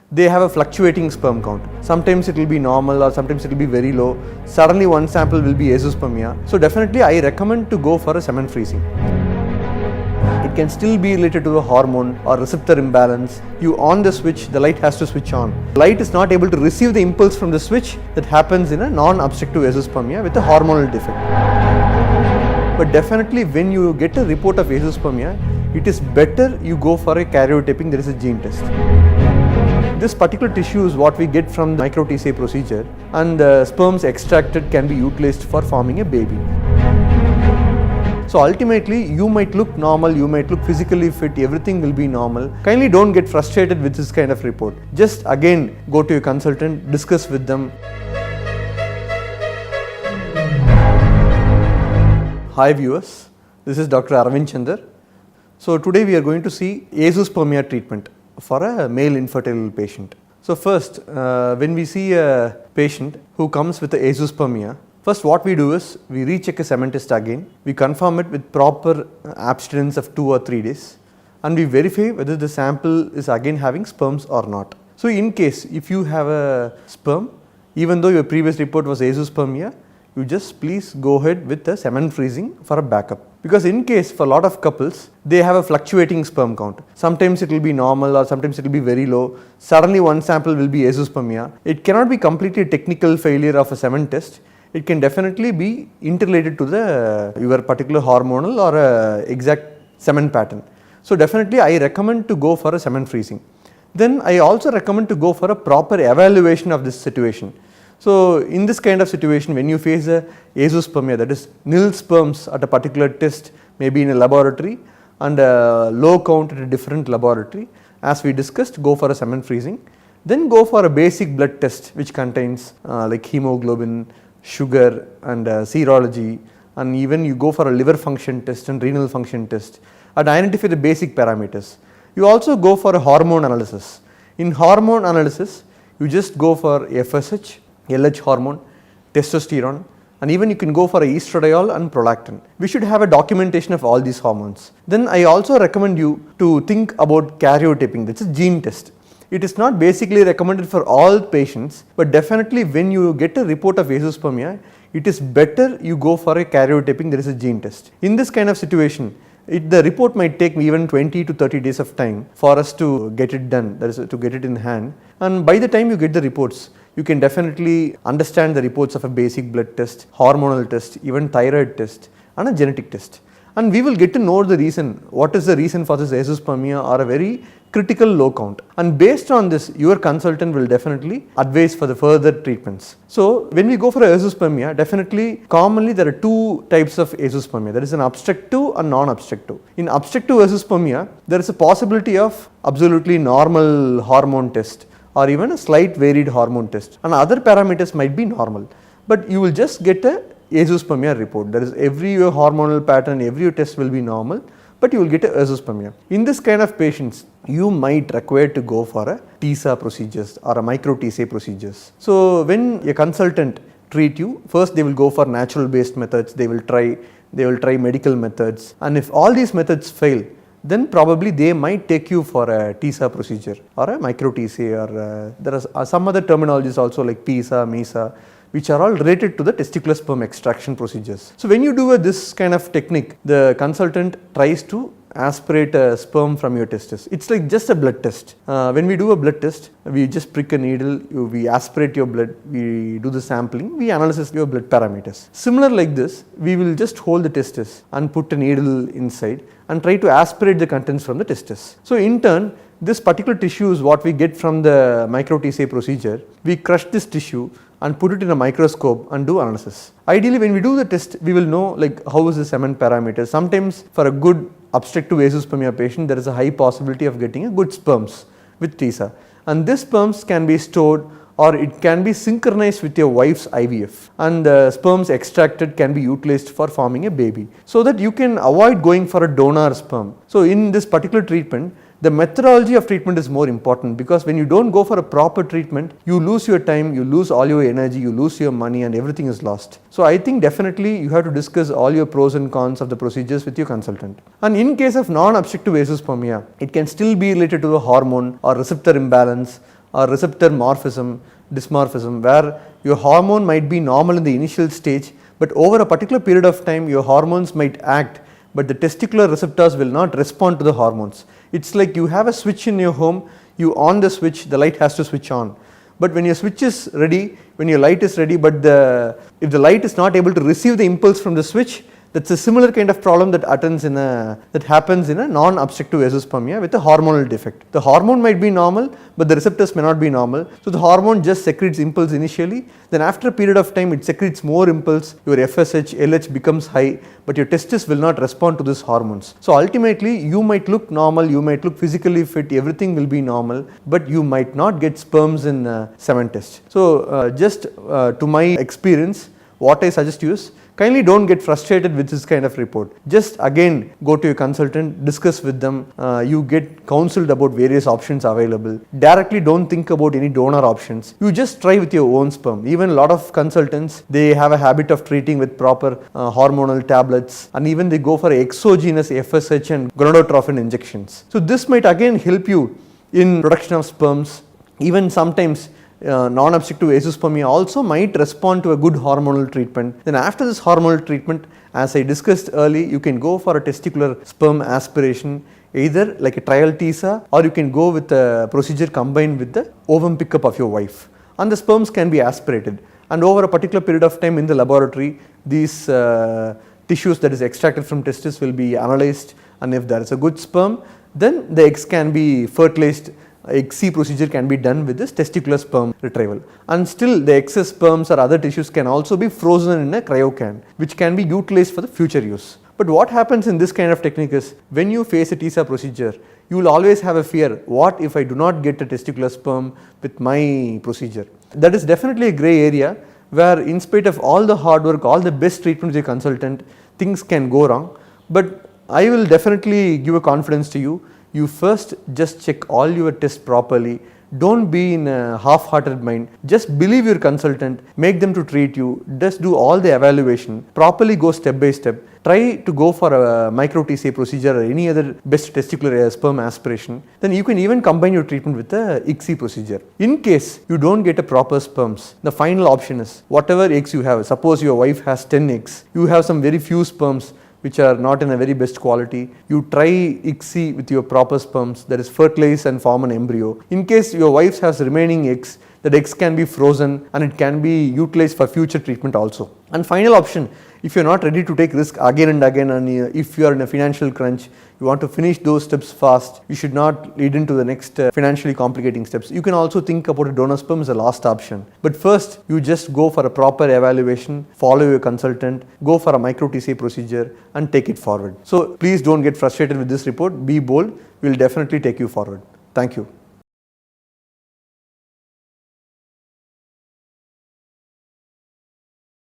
they have a fluctuating sperm count. Sometimes it will be normal or sometimes it will be very low. Suddenly one sample will be Azoospermia. So definitely I recommend to go for a semen freezing. It can still be related to a hormone or receptor imbalance. You on the switch, the light has to switch on. Light is not able to receive the impulse from the switch that happens in a non-obstructive Azoospermia with a hormonal defect. But definitely when you get a report of Azoospermia, it is better you go for a karyotyping, there is a gene test. This particular tissue is what we get from the micro TCA procedure, and the sperms extracted can be utilized for forming a baby. So ultimately you might look normal, you might look physically fit, everything will be normal. Kindly don't get frustrated with this kind of report. Just again go to your consultant, discuss with them. Hi viewers, this is Dr. Aravind Chandar. So today we are going to see Azoospermia treatment for a male infertile patient. So first, when we see a patient who comes with a Azoospermia, first what we do is we recheck a semen test again, we confirm it with proper abstinence of 2 or 3 days, and we verify whether the sample is again having sperms or not. So in case if you have a sperm, even though your previous report was Azoospermia, you just please go ahead with the semen freezing for a backup. Because in case for a lot of couples, they have a fluctuating sperm count. Sometimes it will be normal or sometimes it will be very low. Suddenly one sample will be Azoospermia. It cannot be completely a technical failure of a semen test. It can definitely be interrelated to your particular hormonal or exact semen pattern. So definitely I recommend to go for a semen freezing. Then I also recommend to go for a proper evaluation of this situation. So in this kind of situation, when you face a Azoospermia, that is nil sperms at a particular test, maybe in a laboratory, and a low count at a different laboratory, as we discussed, go for a semen freezing. Then go for a basic blood test which contains like hemoglobin, sugar and serology, and even you go for a liver function test and renal function test and identify the basic parameters. You also go for a hormone analysis. In hormone analysis, you just go for FSH, LH hormone, testosterone, and even you can go for a estradiol and prolactin. We should have a documentation of all these hormones. Then I also recommend you to think about karyotyping, that's a gene test. It is not basically recommended for all patients, but definitely when you get a report of Azoospermia, it is better you go for a karyotyping, there is a gene test. In this kind of situation, the report might take even 20 to 30 days of time for us to get it done, that is to get it in hand. And by the time you get the reports, you can definitely understand the reports of a basic blood test, hormonal test, even thyroid test and a genetic test. And we will get to know the reason, what is the reason for this Azoospermia or a very critical low count. And based on this, your consultant will definitely advise for the further treatments. So when we go for Azoospermia, definitely commonly there are 2 types of Azoospermia. There is an obstructive and non-obstructive. In obstructive Azoospermia, there is a possibility of absolutely normal hormone test or even a slight varied hormone test, and other parameters might be normal, but you will just get a Azoospermia report. That is, every hormonal pattern, every test will be normal, but you will get a Azoospermia. In this kind of patients, you might require to go for a TSA procedures or a micro TCA procedures. So when a consultant treat you, first they will go for natural based methods, they will try medical methods, and if all these methods fail, then probably they might take you for a TSA procedure or a micro TCA, or there are some other terminologies also like PSA, MESA, which are all related to the testicular sperm extraction procedures. So when you do this kind of technique, the consultant tries to aspirate a sperm from your testis. It's like just a blood test. When we do a blood test, we just prick a needle, we aspirate your blood, we do the sampling, we analyze your blood parameters. Similar like this, we will just hold the testis and put a needle inside and try to aspirate the contents from the testis. So in turn, this particular tissue is what we get from the micro TCA procedure. We crush this tissue and put it in a microscope and do analysis. Ideally, when we do the test, we will know like how is the semen parameters. Sometimes for a good obstructive Azoospermia patient, there is a high possibility of getting a good sperms with TSA, and these sperms can be stored or it can be synchronized with your wife's IVF, and the sperms extracted can be utilized for forming a baby, so that you can avoid going for a donor sperm. So in this particular treatment, the methodology of treatment is more important, because when you don't go for a proper treatment, you lose your time, you lose all your energy, you lose your money, and everything is lost. So I think definitely you have to discuss all your pros and cons of the procedures with your consultant. And in case of non-obstructive Azoospermia, it can still be related to a hormone or receptor imbalance or receptor morphism, dysmorphism, where your hormone might be normal in the initial stage, but over a particular period of time your hormones might act, but the testicular receptors will not respond to the hormones. It's like you have a switch in your home, you on the switch, the light has to switch on. But when your switch is ready, when your light is ready, but if the light is not able to receive the impulse from the switch, that's a similar kind of problem that happens in a non-obstructive azoospermia with a hormonal defect. The hormone might be normal, but the receptors may not be normal. So the hormone just secretes impulse initially, then after a period of time it secretes more impulse, your FSH, LH becomes high, but your testis will not respond to these hormones. So ultimately you might look normal, you might look physically fit, everything will be normal, but you might not get sperms in semen test. So to my experience, what I suggest you is, kindly don't get frustrated with this kind of report. Just again go to your consultant, discuss with them, you get counseled about various options available. Directly don't think about any donor options. You just try with your own sperm. Even a lot of consultants, they have a habit of treating with proper hormonal tablets, and even they go for exogenous FSH and gonadotrophin injections. So this might again help you in production of sperms. Even sometimes non-obstructive azoospermia also might respond to a good hormonal treatment. Then after this hormonal treatment, as I discussed earlier, you can go for a testicular sperm aspiration, either like a trial TISA, or you can go with a procedure combined with the ovum pickup of your wife, and the sperms can be aspirated, and over a particular period of time in the laboratory, these tissues that is extracted from testis will be analyzed, and if there is a good sperm, then the eggs can be fertilized. XC procedure can be done with this testicular sperm retrieval, and still the excess sperms or other tissues can also be frozen in a cryocan, which can be utilized for the future use. But what happens in this kind of technique is, when you face a TISA procedure, you will always have a fear, what if I do not get a testicular sperm with my procedure? That is definitely a grey area where, in spite of all the hard work, all the best treatment with your consultant, things can go wrong. But I will definitely give a confidence to you. You first just check all your tests properly. Don't be in a half-hearted mind. Just believe your consultant, make them to treat you, just do all the evaluation, properly go step by step. Try to go for a micro TCA procedure or any other best testicular sperm aspiration. Then you can even combine your treatment with the ICSI procedure. In case you don't get a proper sperms, the final option is, whatever eggs you have, suppose your wife has 10 eggs, you have some very few sperms which are not in a very best quality, you try ICSI with your proper sperms, that is fertilize and form an embryo. In case your wife has remaining eggs, that eggs can be frozen and it can be utilized for future treatment also. And final option, if you are not ready to take risk again and again, and if you are in a financial crunch, you want to finish those steps fast, you should not lead into the next financially complicating steps. You can also think about a donor sperm as a last option. But first, you just go for a proper evaluation, follow your consultant, go for a micro TCA procedure and take it forward. So please don't get frustrated with this report, be bold, we will definitely take you forward. Thank you.